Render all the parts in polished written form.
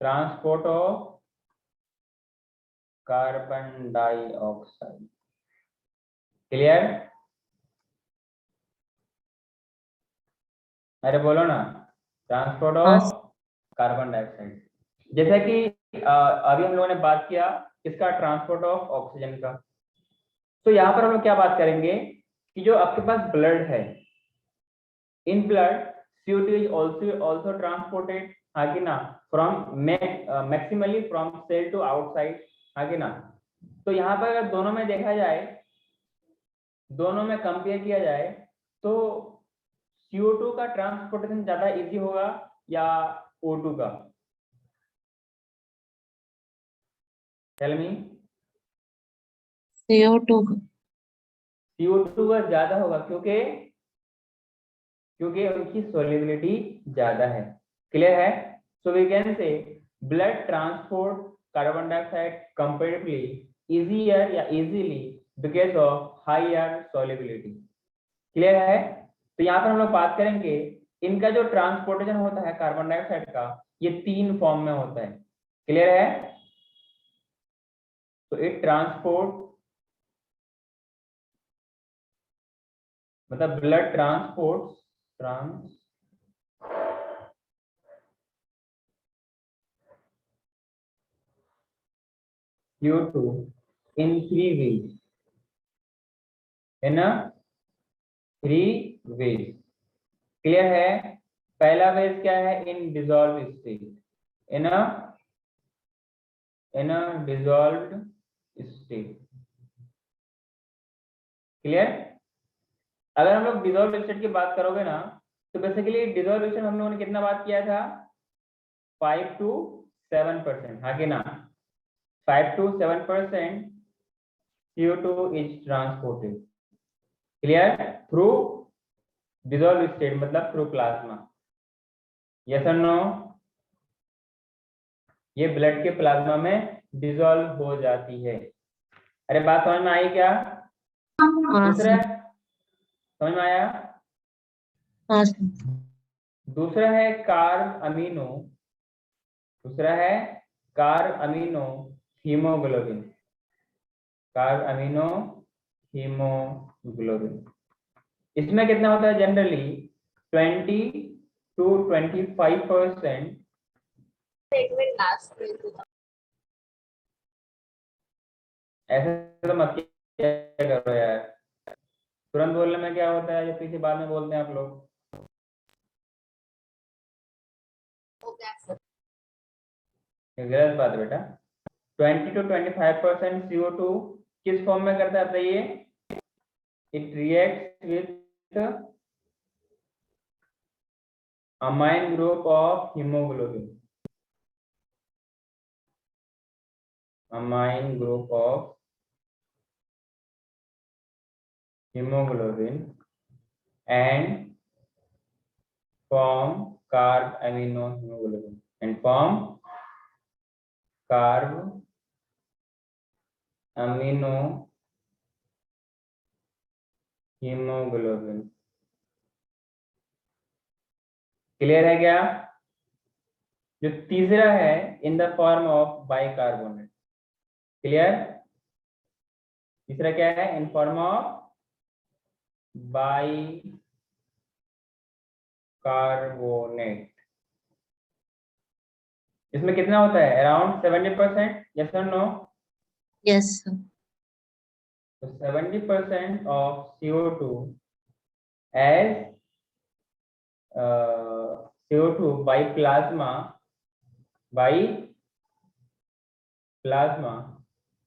Transport of carbon dioxide. Clear? अरे बोलो ना, ट्रांसपोर्ट हाँ ऑफ कार्बन डाइऑक्साइड। जैसा कि अभी हम लोगों ने बात किया किसका, ट्रांसपोर्ट ऑफ ऑक्सीजन का। तो यहाँ पर हम लोग क्या बात करेंगे कि जो आपके पास ब्लड है, in blood CO2 is also transported, हाँ कि ना, from maximally from cell to outside, हाँ कि ना। तो यहाँ पर अगर दोनों में देखा जाए, दोनों में कंपेयर किया जाए, तो CO2 का ट्रांसपोर्टेशन ज्यादा इजी होगा या O2 का? Tell me. CO2 CO2 का ज्यादा होगा, क्योंकि उनकी सोल्युबिलिटी ज्यादा है। क्लियर है? So we can say blood transport carbon dioxide comparatively easier या easily because of higher solubility. Clear है? तो यहाँ पर हम लोग बात करेंगे इनका जो ट्रांसपोर्टेशन होता है कार्बन डाइऑक्साइड का, ये 3 फॉर्म में होता है। क्लियर है? तो इट ट्रांसपोर्ट मतलब blood transport CO2 in 3 ways, in a 3 ways। Clear है? पहला वेज क्या है, इन डिजॉल्व स्टेट, इन अ डिजॉल्व्ड स्टेट। क्लियर? अगर हम लोग डिजॉल्व स्टेट की बात करोगे ना, तो बेसिकली डिजोल्यूशन हम लोगों ने कितना बात किया था, 5 to 7%, हाँ कि ना। 5 to 7% CO2 is transported, clear, through dissolve state मतलब थ्रू प्लाज्मा। यस और नो? ये ब्लड के प्लाज्मा में डिजोल्व हो जाती है। अरे बात समझ में आई क्या? दूसरा समझ में आया? दूसरा है कार्ब अमीनो, दूसरा है carb amino haemoglobin, carb amino haemoglobin. इसमें कितना होता है जनरली 20 to 25%। ऐसे तो मत किया करो यार, तुरंत बोलने में क्या होता है, जब पीछे बाद में बोलते हैं आप लोग। ये गलत बात है बेटा। 20 to 25% CO2 किस फॉर्म में करता है बताइए? It reacts with amine group of haemoglobin, amine group of hemoglobin and form carb amino hemoglobin and form carb amino hemoglobin। Clear है क्या? जो तीसरा है इन the form of bicarbonate. Clear? तीसरा क्या है, इन फॉर्म ऑफ बाइकार्बोनेट। इसमें कितना होता है, अराउंड 70%, यस और no? Yes. So 70% of CO2 as CO2 by plasma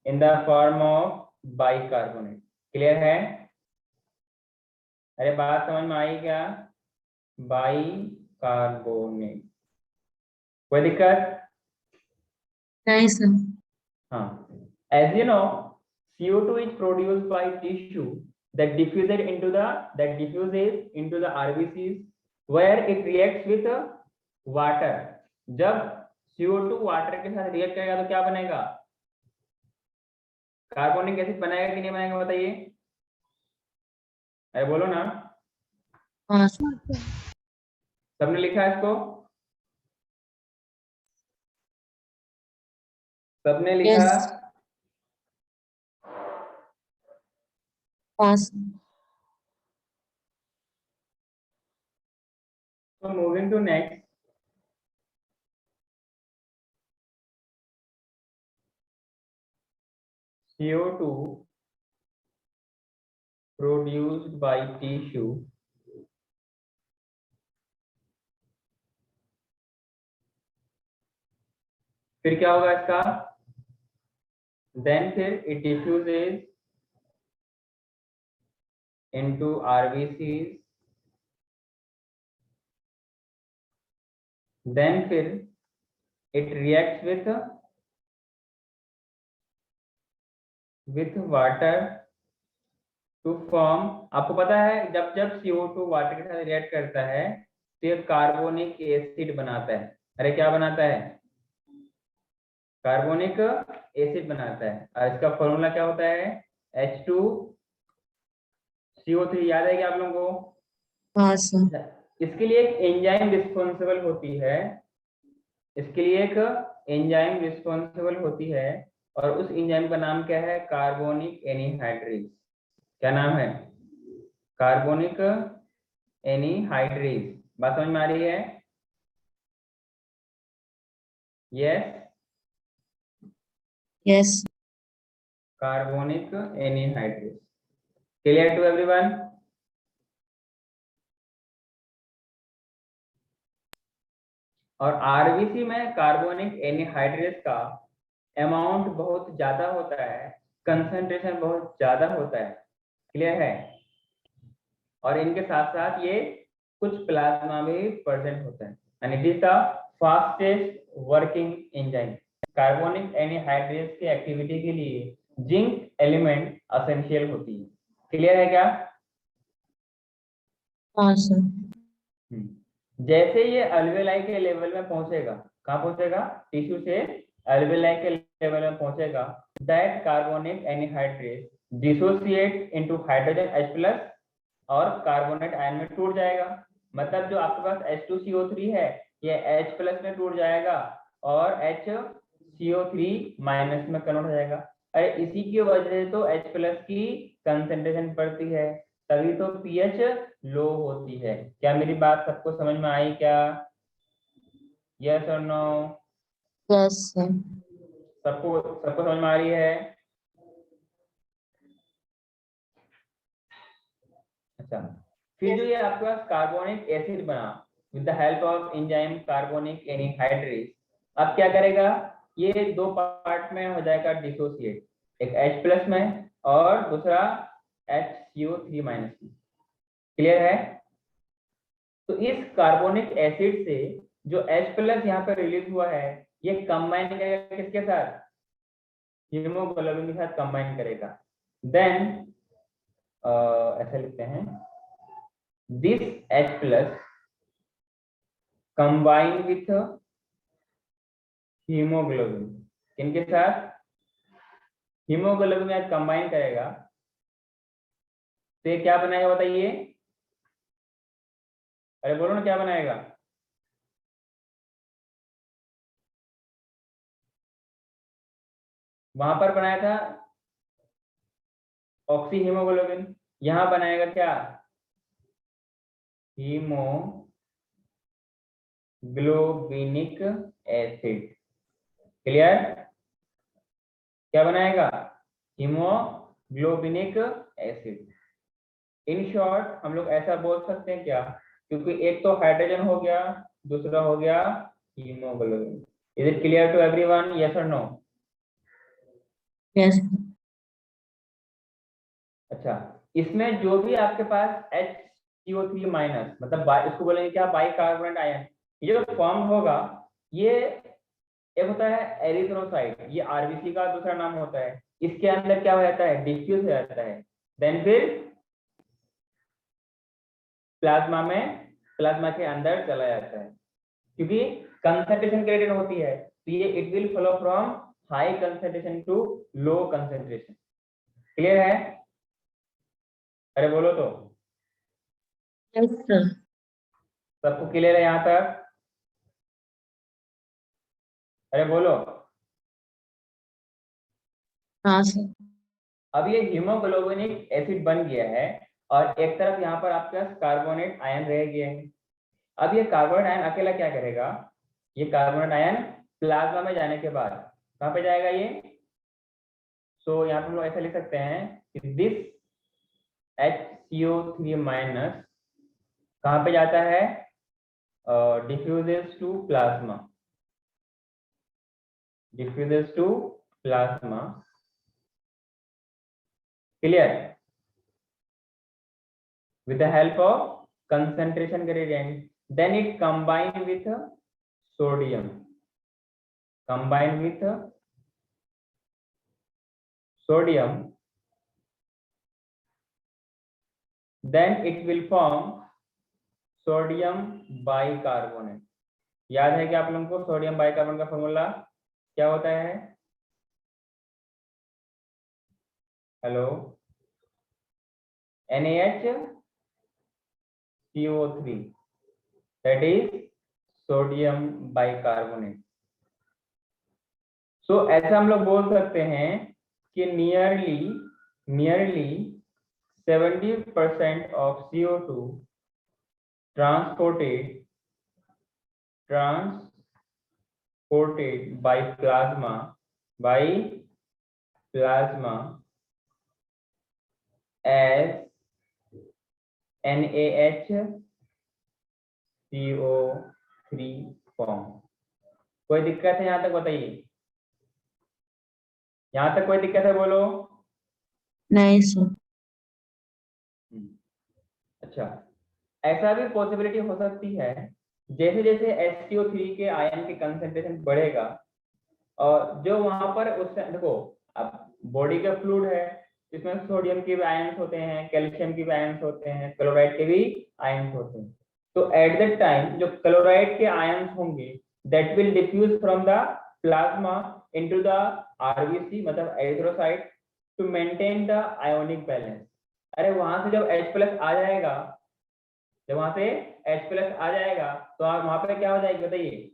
in the form of bicarbonate। Clear है? अरे बात समझ में आई क्या? बाइकार्बोनेट। कोई दिक्कत? नहीं सर। हाँ, as you know CO2 is produced by tissue that diffuses into the RBCs where it reacts with water। जब CO2 वाटर के साथ रिएक्ट करेगा तो क्या बनेगा, कार्बोनिक एसिड बनाएगा कि नहीं बनाएगा बताइए? अरे बोलो ना, हाँ सबने लिखा है इसको? सबने लिखा? Yes. Pass. So moving to next. CO2 produced by tissue फिर क्या होगा इसका? देन फिर it diffuses into RBCs, then फिर it reacts with water to form। आपको पता है जब जब CO2 वाटर के साथ रिएक्ट करता है तो ये कार्बोनिक एसिड बनाता है। अरे क्या बनाता है? कार्बोनिक एसिड बनाता है। और इसका फॉर्मूला क्या होता है? H2CO3। याद है क्या आप लोगों को? Pass. इसके लिए एक एंजाइम रिस्पॉन्सिबल होती है। इसके लिए एक एंजाइम रिस्पॉन्सिबल होती है और उस एंजाइम का नाम क्या है? Carbonic anhydrase. क्या नाम है? Carbonic anhydrase. बात समझ में आ रही है? Yes, Yes. Carbonic anhydrase. Clear to everyone? और आरबीसी में कार्बोनिक एनहाइड्रेज का अमाउंट बहुत ज्यादा होता है, कंसंट्रेशन बहुत ज्यादा होता है। क्लियर है? और इनके साथ साथ ये कुछ प्लाज्मा में भी प्रेजेंट होता है and it is the fastest working enzyme. Carbonic anhydrase की एक्टिविटी के लिए जिंक एलिमेंट एसेंशियल होती है। क्लियर है क्या? Pass. जैसे ये अल्वेलाई के लेवल में पहुंचेगा, कहाँ पहुंचेगा? टिश्यू से अल्वेलाई के लेवल में पहुंचेगा, that carbonic anhydrase dissociate into hydrogen H+ और कार्बोनेट आयन में टूट जाएगा। मतलब जो आपके पास H2CO3 है ये H+ में टूट जाएगा और HCO3- में कन्वर्ट हो जाएगा। अरे इसी की वजह से तो H+ की कंसेंट्रेशन बढ़ती है, तभी तो पीएच लो होती है। क्या मेरी बात सबको समझ में आई क्या? यस और नो? Yes, sir. सबको सबको समझ में आ रही है? अच्छा, फिर जो ये आपके पास कार्बोनिक एसिड बना with the help of enzyme carbonic anhydrase, अब क्या करेगा? ये दो पार्ट में हो जाएगा डिसोसिएट, एक H+ में और दूसरा HCO3- में। क्लियर है? तो इस कार्बोनिक एसिड से जो H+ यहाँ पर रिलीज हुआ है ये कंबाइन करेगा किसके साथ? हीमोग्लोबिन के साथ कंबाइन करेगा। देन ऐसा लिखते हैं, this H+ combine with haemoglobin. किनके साथ? हीमोग्लोबिन के साथ कंबाइन करेगा तो ये क्या बनाएगा बताइए? अरे बोलो ना, क्या बनाएगा? वहां पर बनाया था ऑक्सी हीमोग्लोबिन, यहां बनाएगा क्या? Haemoglobinic acid. क्लियर? क्या बनाएगा? Haemoglobinic acid. इन शॉर्ट हम लोग ऐसा बोल सकते हैं क्या, क्योंकि एक तो हाइड्रोजन हो गया, दूसरा हो गया haemoglobin. Is it clear to everyone? Yes और नो? Yes. अच्छा, इसमें जो भी आपके पास HCO3- मतलब इसको बोलेंगे क्या? By carbonate ion. ये जो फॉर्म होगा ये एक होता है एरिथ्रोसाइट, ये आरबीसी का दूसरा नाम होता है। इसके अंदर क्या हो जाता है? डिफ्यूज हो जाता है। देन फिर प्लाज्मा के अंदर चला जाता है, क्योंकि कंसंट्रेशन ग्रेडियंट होती है तो ये it will flow from high concentration to low concentration. Clear है? अरे बोलो तो। Yes, sir. सबको क्लियर है यहाँ तक? अरे बोलो। हाँ सर। अब ये हीमोग्लोबिनिक एसिड बन गया है और एक तरफ यहाँ पर आपके पास कार्बोनेट आयन रह गया है। अब ये कार्बोनेट आयन अकेला क्या करेगा, ये कार्बोनेट आयन प्लाज्मा में जाने के बाद कहाँ पे जाएगा ये, सो यहाँ पर हम लोग ऐसा लिख सकते हैं कि दिस HCO3 माइनस कहाँ पे जाता है, diffuses to plasma, diffuses to plasma, clear, with the help of concentration gradient, then it combine with sodium, combine with sodium, then it will form sodium bicarbonate. याद है कि आप लोगों को सोडियम बाइकार्बोनेट का फॉर्मूला क्या होता है, hello, NaHCO3, that is sodium bicarbonate. So ऐसा हम लोग बोल सकते हैं कि nearly 70% of CO2 transported by plasma as NaHCO3 form. कोई दिक्कत है यहाँ तक बताइए, यहाँ तक कोई दिक्कत है बोलो। नहीं सर। अच्छा, ऐसा भी पॉसिबिलिटी हो सकती है जैसे जैसे HCO3 के आयन की कंसेंट्रेशन बढ़ेगा और जो वहां पर उस देखो अब बॉडी का फ्लूइड है, इसमें सोडियम के भी आयंस होते हैं, कैल्शियम के भी आयंस होते हैं, क्लोराइड के भी आयंस होते हैं। तो एट दैट टाइम जो क्लोराइड के आयंस होंगे that will diffuse from the plasma into the RBC मतलब erythrocyte to maintain the ionic balance. अरे वहां से जब H+ आ जाएगा, जब वहां से H+ आ जाएगा तो आप वहां पर क्या हो जाएगी बताइए,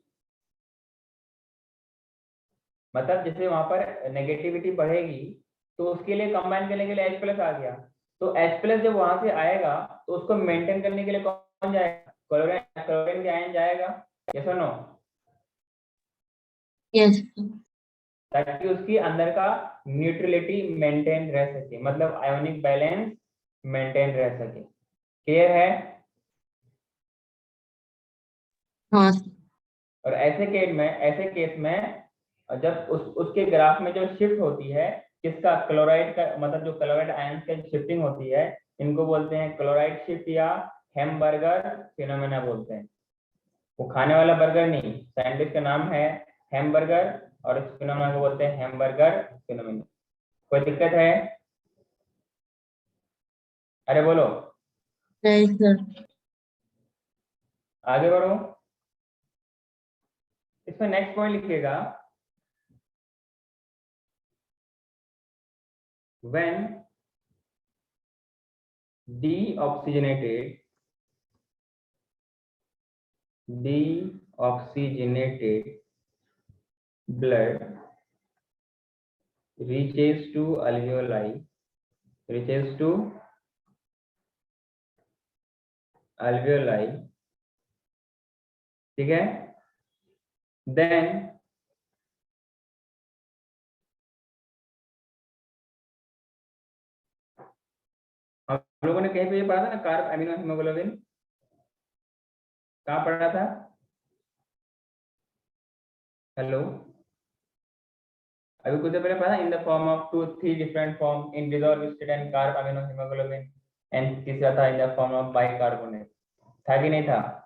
मतलब जैसे वहां पर नेगेटिविटी बढ़ेगी तो उसके लिए कंबाइन करने के लिए H+ आ गया, तो H+ जब वहां से आएगा तो उसको मेंटेन करने के लिए कौन जाएगा, क्लोरीन के आयन जाएगा, यस और नो, यस ताकि उसकी अंदर का न्यूट्रलिटी मेंटेन रह सके, मतलब आयोनिक बैलेंस मेंटेन रह सके। क्लियर है? हाँ सर। और ऐसे केस में जब उसके ग्राफ में जो शिफ्ट होती है किसका, क्लोराइड का, मतलब जो क्लोराइड आयंस की शिफ्टिंग होती है इनको बोलते हैं क्लोराइड शिफ्ट या हैमबर्गर फिनोमेना बोलते हैं। वो खाने वाला बर्गर नहीं, साइंटिस्ट का नाम है हैमबर्गर और इस फिनोमेना को बोलते हैं हैमबर्गर फिनोमेना। कोई दिक्कत है? अरे बोलो, नहीं सर। आगे बढ़ो। इसमें नेक्स्ट पॉइंट लिखिएगा, when deoxygenated blood reaches to alveoli, ठीक है, then हम लोगों ने कहीं पे ये पढ़ा था ना, कार्ब अमीनो हीमोग्लोबिन, कहाँ पढ़ा था, हेलो, अभी कुछ देर पहले पढ़ा, in the form of 2-3 different form in dissolved state and carbamino haemoglobin, and तीसरा था in the form of bicarbonate, था कि नहीं था?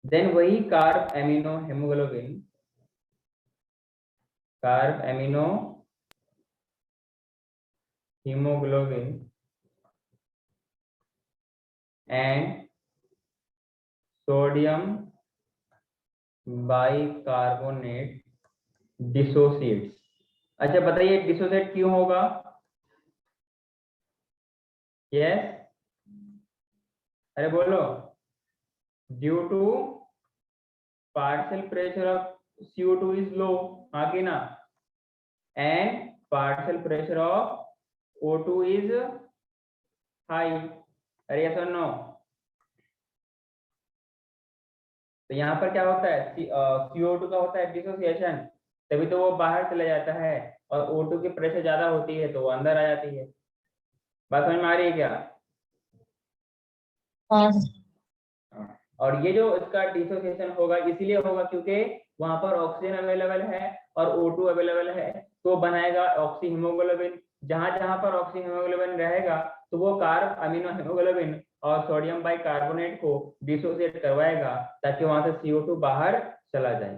देन वही carbamino haemoglobin and sodium bicarbonate dissociates. अच्छा बताइए डिसोसिएट क्यों होगा? यस, अरे बोलो, due to partial pressure of CO2 is low, हाँ कि ना, and partial pressure of O2 is high. अरे yes or no? तो यहाँ पर क्या होता है, CO2 का होता है डिसोसिएशन, तभी तो वो बाहर चला जाता है, और O2 की प्रेशर ज्यादा होती है तो वो अंदर आ जाती है। बात समझ में आ रही है क्या? हाँ और ये जो इसका डिसोसिएशन होगा इसीलिए होगा क्योंकि वहां पर ऑक्सीजन अवेलेबल है और O2 अवेलेबल है, तो बनाएगा ऑक्सी हीमोग्लोबिन। जहां जहां पर ऑक्सी हीमोग्लोबिन रहेगा तो वो कार्ब अमीनो हीमोग्लोबिन और सोडियम बाइकार्बोनेट को डिसोसिएट करवाएगा ताकि वहां से CO2 बाहर चला जाए।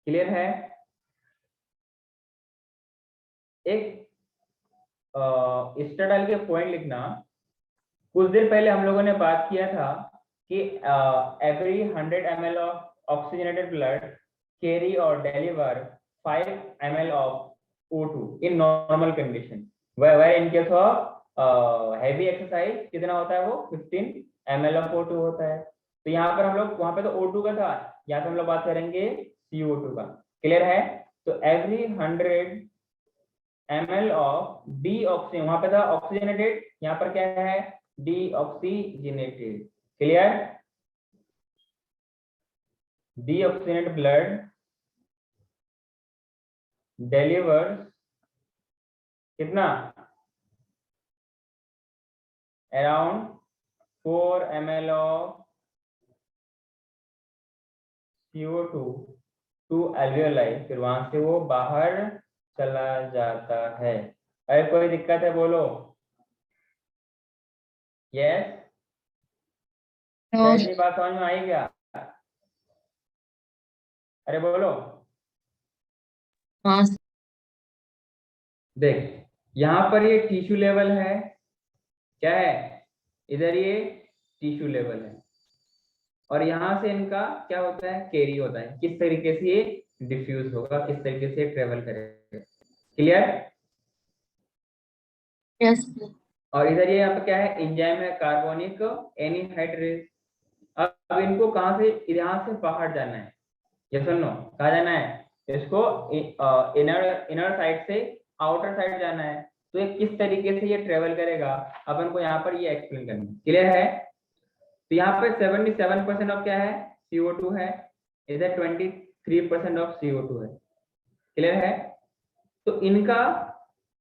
क्लियर है? एक स्टेडाल के पॉइंट लिखना। कुछ देर पहले हम लोगों ने बात किया था कि every 100 ml of oxygenated blood carry or deliver 5 ml of O2 in normal condition, where in case of heavy exercise कितना होता है वो 15 ml of O2 होता है। तो यहाँ पर हम लोग, वहां पे तो O2 का था, यहाँ पे हम लोग बात करेंगे CO2 का। क्लियर है? तो every 100 ml of deoxy, वहां पे था ऑक्सीजनेटेड, यहाँ पर क्या है deoxygenated। Clear? deoxygenated blood delivers कितना, around 4 ml of CO2 to alveoli, फिर वहां से वो बाहर चला जाता है। अरे कोई दिक्कत है बोलो? यस? क्या इतनी बात समझ में आई क्या? अरे बोलो। हाँ देख, यहाँ पर ये टिश्यू लेवल है, क्या है, इधर ये टिश्यू लेवल है, और यहाँ से इनका क्या होता है, कैरी होता है। किस तरीके से ये डिफ्यूज होगा, किस तरीके से ट्रेवल करेगा। क्लियर? यस और इधर ये यहाँ पे क्या है, एंजाइम है कार्बोनिक एनहाइड्रेज। अब इनको कहाँ से, यहाँ से बाहर जाना है, यस और नो? कहाँ जाना है इसको? इनर साइड से आउटर साइड जाना है। तो ये किस तरीके से ये ट्रेवल करेगा, अपन को यहाँ पर ये एक्सप्लेन करना है। क्लियर है? तो यहाँ पे 77% ऑफ क्या है, CO2 है, इधर 23% ऑफ CO2 है। क्लियर है? तो इनका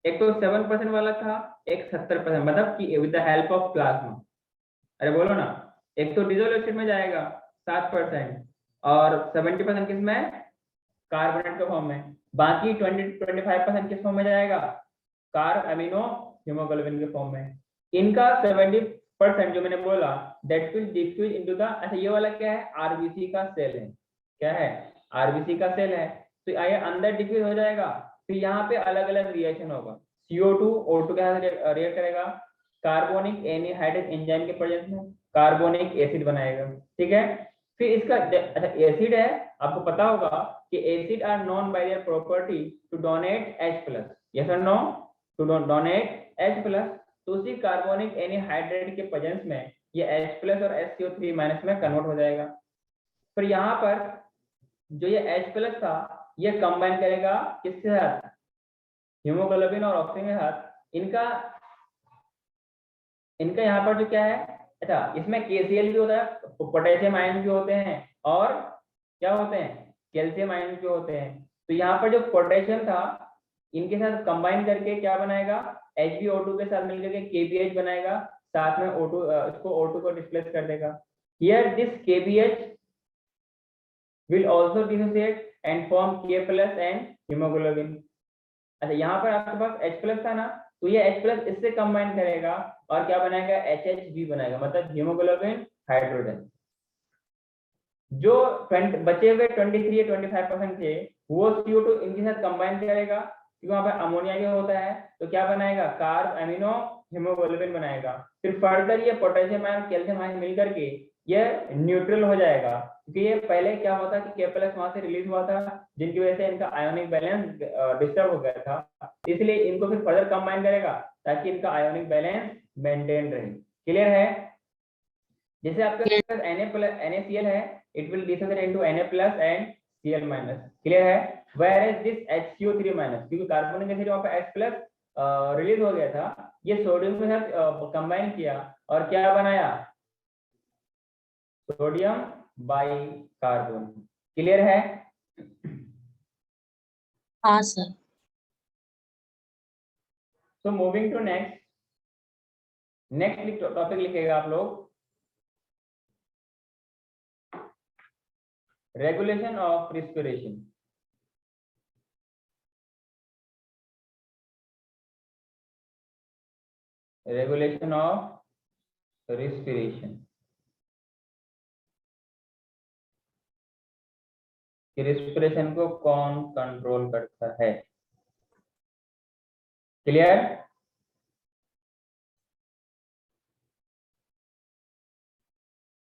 एक तो 7% वाला था, एक 70%, मतलब कि with the help of plasma. अरे बोलो ना, एक तो डिसोल्व स्टेट में जाएगा 7%, और 70% किस में, कार्बोनेट के फॉर्म में। बाकी 25% किस फॉर्म में जाएगा, कार्ब अमीनो हीमोग्लोबिन के फॉर्म में। इनका 70% जो मैंने बोला that will diffuse into the, अच्छा ये वाला क्या है, आरबीसी का सेल है। क्या है? आरबीसी का सेल है। तो ये अंदर डिफ्यूज हो जाएगा, फिर यहाँ पे अलग अलग रिएक्शन होगा। CO2 O2 के साथ रिएक्ट करेगा, कार्बोनिक एनहाइड्रेज एंजाइम के प्रेजेंस में कार्बोनिक एसिड बनाएगा। ठीक है? फिर इसका, अच्छा एसिड है, आपको पता होगा कि acid are known by their property to donate H+, yes और नो? टू डोनेट H+, तो उसी कार्बोनिक एनहाइड्रेट के प्रेजेंस में ये H+ और HCO3- में कन्वर्ट हो जाएगा। फिर यहाँ पर जो ये H+ था ये कंबाइन करेगा किसके साथ, हीमोग्लोबिन और ऑक्सीजन के साथ। इनका यहाँ पर जो क्या है, अच्छा इसमें KCl भी होता है, पोटेशियम आयन भी होते हैं, और क्या होते हैं, कैल्शियम आयन भी होते हैं। तो यहाँ पर जो पोटेशियम था इनके साथ कंबाइन करके क्या बनाएगा, HbO2 के साथ मिलकर के KBH बनाएगा, साथ में O2, इसको O2 को डिस्प्लेस कर देगा। Here this KBH will also dissociate and form K+ and hemoglobin। अच्छा यहाँ पर आपके पास H+ था ना, तो ये H+ इससे कंबाइन करेगा और क्या बनाएगा, HHB बनाएगा, मतलब हीमोग्लोबिन हाइड्रोजन। जो बचे हुए 23 या 25% थे वो CO2 इनके साथ कंबाइन करेगा, क्योंकि वहां पर अमोनिया भी होता है, तो क्या बनाएगा, कार्ब अमीनो हीमोग्लोबिन बनाएगा। फिर फर्दर ये पोटेशियम आयन कैल्शियम आयन मिलकर के ये न्यूट्रल हो जाएगा, क्योंकि ये पहले क्या हुआ था कि K+ वहां से रिलीज हुआ था, जिनकी वजह से इनका आयोनिक बैलेंस डिस्टर्ब हो गया था। इसलिए इनको फिर फर्दर कंबाइन करेगा ताकि इनका आयोनिक बैलेंस मेंटेन रहे। क्लियर है? जैसे आपके पास NaCl है, it will dissociate into Na+ and Cl minus, clear है। whereas this HCO3 माइनस, क्योंकि कार्बोनिक एसिड वहां पे H प्लस रिलीज हो गया था, ये सोडियम के साथ कंबाइन किया और क्या बनाया, सोडियम बाइकार्बोन, क्लियर है। हाँ sir. So moving to next, next topic लिखेगा आप लोग, regulation of respiration. Regulation of respiration, कि रिस्पिरेशन को कौन कंट्रोल करता है, क्लियर।